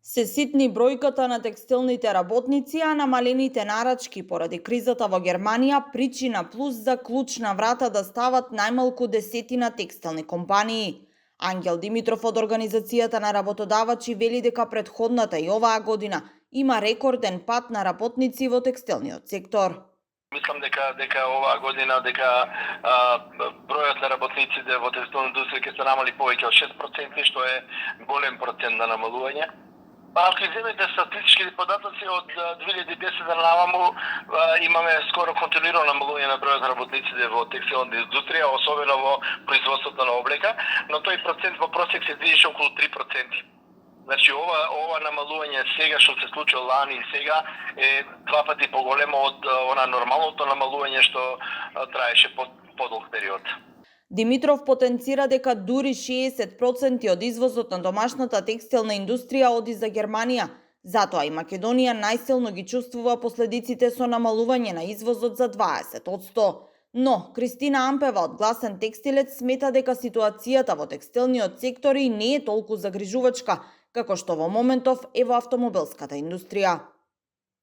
Се ситни бројката на текстилните работници, а намалените нарачки поради кризата во Германија причина плюс за клуч на врата да стават најмалку десетина текстилни компании. Ангел Димитров од Организацијата на работодавачи вели дека претходната и оваа година има рекорден пат на работници во текстилниот сектор. Мислам дека оваа година бројот на работниците во текстилната индустрија ќе се намали повеќе од 6%, што е голем процент на намалување. Ако земете статистички податоци од 2010 наваму, имаме скоро континуирано намалување на бројот на работниците во текстилната индустрија, особено во производството на облека, но тој процент во просек се движеше околу 3%. Значи ова намалување сега што се случи лани и сега е два пати поголемо од она нормалното намалување што траеше подолг период. Димитров потенцира дека дури 60% од извозот на домашната текстилна индустрија оди за Германија. Затоа и Македонија најсилно ги чувствува последиците со намалување на извозот за 20%. Но Кристина Ампева од Гласен текстилец смета дека ситуацијата во текстилниот сектор и не е толку загрижувачка, како што во моментов е во автомобилската индустрија.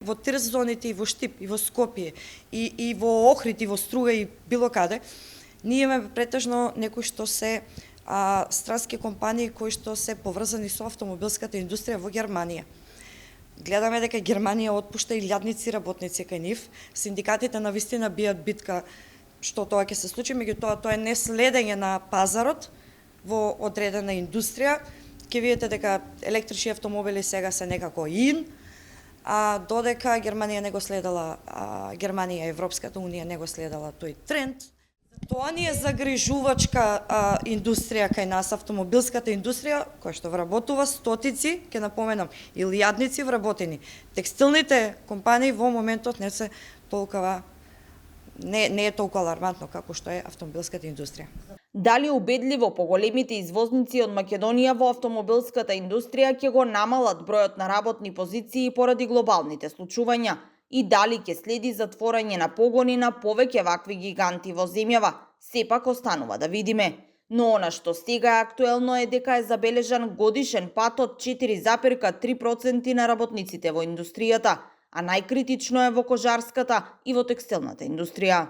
Во Терзоните и во Штип и во Скопје и во Охрид и во Струга и било каде, ние имаме претежно некои што се странски компании кои што се поврзани со автомобилската индустрија во Германија. Гледаме дека Германија отпушта илјадници работници кај нив. Синдикатите навистина бијат битка што тоа ќе се случи, меѓутоа тоа е неследење на пазарот во одредена индустрија. Ќе видите дека електрични автомобили сега се некако ин, додека Германија не го следела, Германија и Европската унија не го следела тој тренд. Тоа ни е загрижувачка индустрија кај нас, автомобилската индустрија, која што вработува стотици, ќе напоменам, илјадници вработени. Текстилните компании во моментот не се толкова, не е толку алармантно како што е автомобилската индустрија. Дали убедливо поголемите извозници од Македонија во автомобилската индустрија ќе го намалат бројот на работни позиции поради глобалните случувања? И дали ќе следи затворање на погони на повеќе вакви гиганти во земјава, сепак останува да видиме. Но она што сега е актуелно е дека е забележан годишен пат од 4,3% на работниците во индустријата, а најкритично е во кожарската и во текстилната индустрија.